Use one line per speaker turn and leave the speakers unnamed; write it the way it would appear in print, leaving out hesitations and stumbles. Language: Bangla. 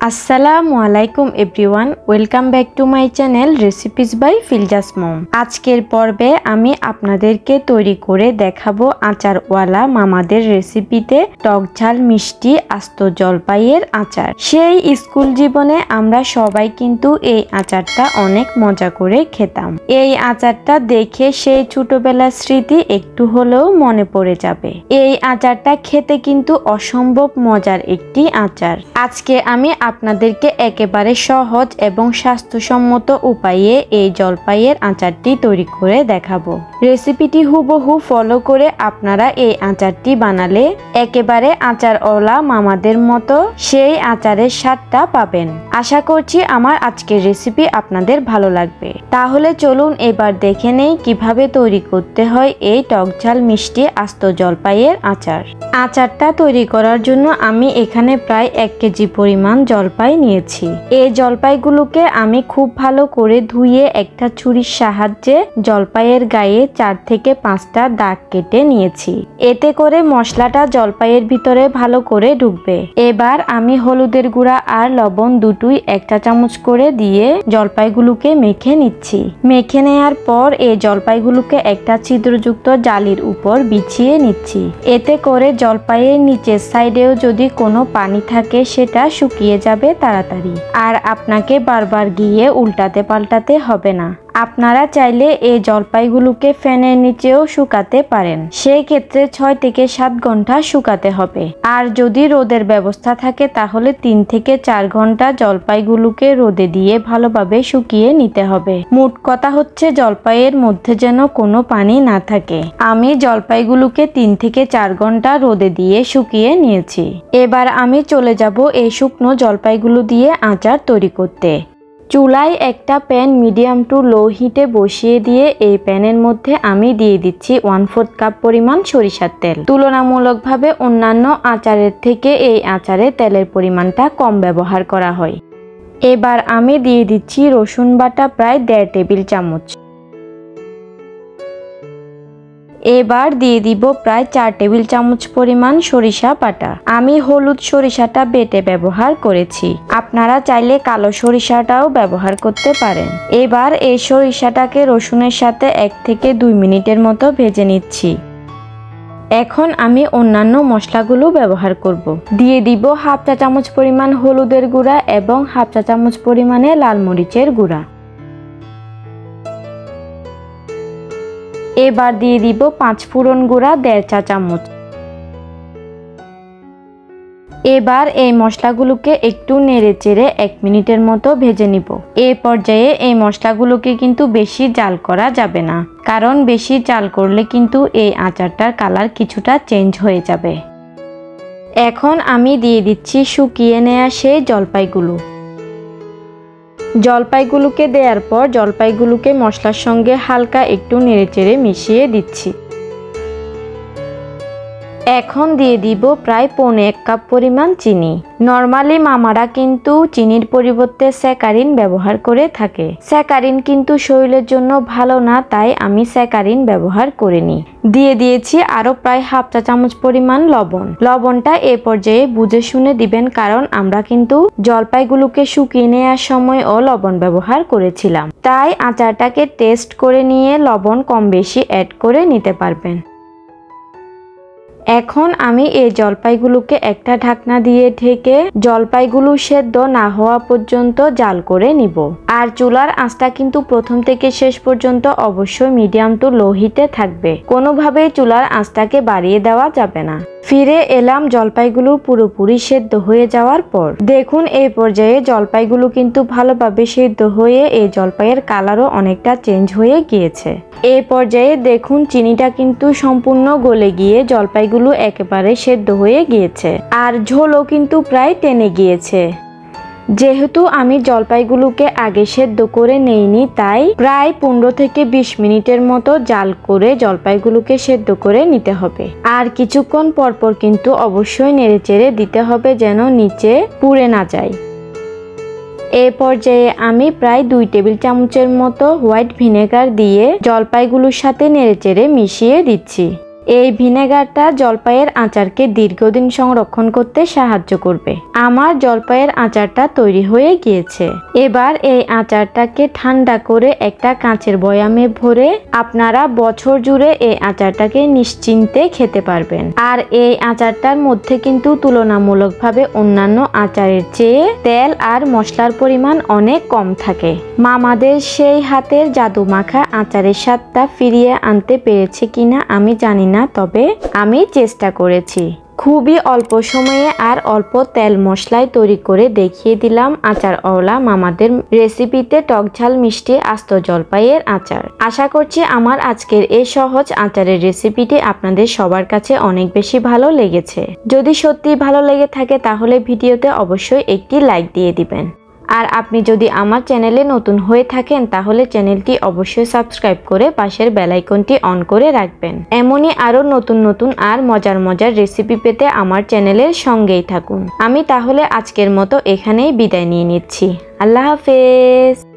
আসসালামু আলাইকুম everyone, welcome back to my channel recipes by Filza's mom. আজকের পর্বে আমি আপনাদেরকে তৈরি করে দেখাবো আচারওয়ালা মামাদের রেসিপিতে টক ঝাল মিষ্টি আস্ত জলপাইয়ের আচার। সেই স্কুল জীবনে আমরা সবাই কিন্তু এই আচারটা অনেক মজা করে খেতাম। এই আচারটা দেখে সেই ছোটবেলার স্মৃতি একটু হলেও মনে পড়ে যাবে। এই আচারটা খেতে কিন্তু অসম্ভব মজার একটি আচার। আজকে আমি আপনাদেরকে একেবারে সহজ এবং স্বাস্থ্যসম্মত উপায়ে এই জলপাইয়ের আচারটি তৈরি করে দেখাবো। রেসিপিটি হুবহু ফলো করে আপনারা এই আচারটি বানালে একেবারে আচারওয়ালা মামাদের মতো সেই আচারের স্বাদটা পাবেন। আশা করছি আমার আজকের রেসিপি আপনাদের ভালো লাগবে। তাহলে চলুন এবার দেখে নেই কিভাবে তৈরি করতে হয় এই টক ঝাল মিষ্টি আস্ত জলপাইয়ের আচার। আচারটা তৈরি করার জন্য আমি এখানে প্রায় 1 কেজি পরিমাণ জলপাই নিয়েছি। এই জলপাইগুলোকে আমি খুব ভালো করে ধুয়ে একটা ছুরির সাহায্যে জলপাইয়ের গায়ে 4 থেকে 5টা দাগ কেটে নিয়েছি। এতে করে মশলাটা জলপাইয়ের ভিতরে ভালো করে ঢুকবে। এবার আমি হলুদের গুঁড়া আর লবণ দুটোই 1 চা চামচ করে দিয়ে জলপাইগুলোকে মেখে নিচ্ছি। মেখে নেওয়ার পর এই জলপাইগুলোকে একটা ছিদ্রযুক্ত জালির উপর বিছিয়ে নিচ্ছি। এতে করে জলপাইয়ের নিচের সাইডেও যদি কোনো পানি থাকে সেটা শুকিয়ে যাবে তাড়াতাড়ি, আর আপনাকে বারবার গিয়ে উল্টাতে পাল্টাতে হবে না। আপনারা চাইলে এই জলপাইগুলোকে ফ্যানের নিচেও শুকাতে পারেন। সেই ক্ষেত্রে 6 থেকে 7 ঘন্টা শুকাতে হবে। আর যদি রোদের ব্যবস্থা থাকে তাহলে 3 থেকে 4 ঘন্টা জলপাইগুলোকে রোদে দিয়ে ভালোভাবে শুকিয়ে নিতে হবে। মোট কথা হচ্ছে জলপাইয়ের মধ্যে যেন কোনো পানি না থাকে। আমি জলপাইগুলোকে 3 থেকে 4 ঘন্টা রোদে দিয়ে শুকিয়ে নিয়েছি। এবার আমি চলে যাব এই শুকনো জলপাইগুলো দিয়ে আচার তৈরি করতে। চুলায় একটা প্যান মিডিয়াম টু লো হিটে বসিয়ে দিয়ে এই প্যানের মধ্যে আমি দিয়ে দিচ্ছি 1/4 কাপ পরিমাণ সরিষার তেল। তুলনামূলকভাবে অন্যান্য আচারের থেকে এই আচারে তেলের পরিমাণটা কম ব্যবহার করা হয়। এবার আমি দিয়ে দিচ্ছি রসুন বাটা প্রায় 1.5 টেবিল চামচ। এবার দিয়ে দিব প্রায় 4 টেবিল চামচ পরিমাণ সরিষা বাটা। আমি হলুদ সরিষাটা বেটে ব্যবহার করেছি, আপনারা চাইলে কালো সরিষাটাও ব্যবহার করতে পারেন। এবার এই সরিষাটাকে রসুনের সাথে 1 থেকে 2 মিনিটের মতো ভেজে নিচ্ছি। এখন আমি অন্যান্য মশলাগুলো ব্যবহার করব। দিয়ে দিব 1/2 চা চামচ পরিমাণ হলুদের গুঁড়া এবং 1/2 চা চামচ পরিমাণে লাল মরিচের গুঁড়া। এবার দিয়ে দিব 5 ফোড়ন গুঁড়া 1.5 চা চামচ। এবার এই মশলাগুলোকে একটু নেড়ে চেড়ে 1 মিনিটের মতো ভেজে নিব। এই পর্যায়ে এই মশলাগুলোকে কিন্তু বেশি জাল করা যাবে না, কারণ বেশি জাল করলে কিন্তু এই আচারটার কালার কিছুটা চেঞ্জ হয়ে যাবে। এখন আমি দিয়ে দিচ্ছি শুকিয়ে নেওয়া সেই জলপাইগুলো। জলপাইগুলোকে দেওয়ার পর জলপাইগুলোকে মশলার সঙ্গে হালকা একটু নেড়েচেড়ে মিশিয়ে দিচ্ছি। এখন দিয়ে দিব প্রায় 1/4 কাপ পরিমাণ চিনি। নরমালি মামারা কিন্তু চিনির পরিবর্তে স্যাকারিন ব্যবহার করে থাকে। স্যাকারিন কিন্তু শরীরের জন্য ভালো না, তাই আমি স্যাকারিন ব্যবহার করিনি। দিয়ে দিয়েছি আরো প্রায় 1/2 চা চামচ পরিমাণ লবণ। লবণটা এ পর্যায়ে বুঝে শুনে দিবেন, কারণ আমরা কিন্তু জলপাইগুলোকে শুকিয়ে নেওয়ার সময়ও লবণ ব্যবহার করেছিলাম। তাই আচারটাকে টেস্ট করে নিয়ে লবণ কম বেশি অ্যাড করে নিতে পারবেন। এখন আমি এই জলপাইগুলোকে একটা ঢাকনা দিয়ে ঢেকে জলপাইগুলো সেদ্ধ না হওয়া পর্যন্ত জাল করে নিব। আর চুলার আঁচটা কিন্তু প্রথম থেকে শেষ পর্যন্ত অবশ্যই মিডিয়াম টু লো হিটে থাকবে। কোনোভাবেই চুলার আঁচটাকে বাড়িয়ে দেওয়া যাবে না। ফিরে এলাম জলপাইগুলো পুরোপুরি সেদ্ধ হয়ে যাওয়ার পর। দেখুন এই পর্যায়ে জলপাইগুলো কিন্তু ভালোভাবে সেদ্ধ হয়ে এই জলপাইয়ের কালারও অনেকটা চেঞ্জ হয়ে গিয়েছে। এই পর্যায়ে দেখুন চিনিটা কিন্তু সম্পূর্ণ গলে গিয়ে জলপাইগুলো একেবারে সেদ্ধ হয়ে গিয়েছে, আর ঝোলও কিন্তু প্রায় টেনে গিয়েছে। যেহেতু আমি জলপাইগুলোকে আগে সেদ্ধ করে নেইনি, তাই প্রায় 15 থেকে 20 মিনিটের মতো জাল করে জলপাইগুলোকে সেদ্ধ করে নিতে হবে। আর কিছুক্ষণ পরপর কিন্তু অবশ্যই নেড়েচেড়ে দিতে হবে যেন নিচে পুড়ে না যায়। এই পর্যায়ে আমি প্রায় 2 টেবিল চামচের মতো হোয়াইট ভিনেগার দিয়ে জলপাইগুলোর সাথে নেড়েচেড়ে মিশিয়ে দিচ্ছি। এই ভিনেগারটা জলপাইয়ের আচারকে দীর্ঘদিন সংরক্ষণ করতে সাহায্য করবে। আমার জলপাইয়ের আচারটা তৈরি হয়ে গিয়েছে। এবার এই আচারটাকে ঠান্ডা করে একটা কাঁচের বয়ামে ভরে আপনারা বছর জুড়ে এই আচারটাকে নিশ্চিন্তে খেতে পারবেন। আর এই আচারটার মধ্যে কিন্তু তুলনামূলকভাবে অন্যান্য আচারের চেয়ে তেল আর মশলার পরিমাণ অনেক কম থাকে। মামাদের সেই হাতের জাদু মাখা আচারের স্বাদটা ফিরিয়ে আনতে পেরেছে কিনা আমি জানি না, তবে আমি চেষ্টা করেছি। খুবই অল্প সময়ে আর অল্প তেল মশলায় তৈরি করে দেখিয়ে দিলাম আচারওয়ালা মামাদের রেসিপিতে টক ঝাল মিষ্টি আস্ত জলপাইয়ের আচার। আশা করছি আমার আজকের এই সহজ আচারের রেসিপিটি আপনাদের সবার কাছে অনেক বেশি ভালো লেগেছে। যদি সত্যি ভালো লেগে থাকে তাহলে ভিডিওতে অবশ্যই একটি লাইক দিয়ে দিবেন। আর আপনি যদি আমার চ্যানেলে নতুন হয়ে থাকেন তাহলে চ্যানেলটি অবশ্যই সাবস্ক্রাইব করে পাশের বেল আইকনটি অন করে রাখবেন। এমনই আরো নতুন নতুন আর মজার মজার রেসিপি পেতে আমার চ্যানেলের সঙ্গেই থাকুন। আমি তাহলে আজকের মতো এখানেই বিদায় নিয়ে নিচ্ছি। আল্লাহ হাফেজ।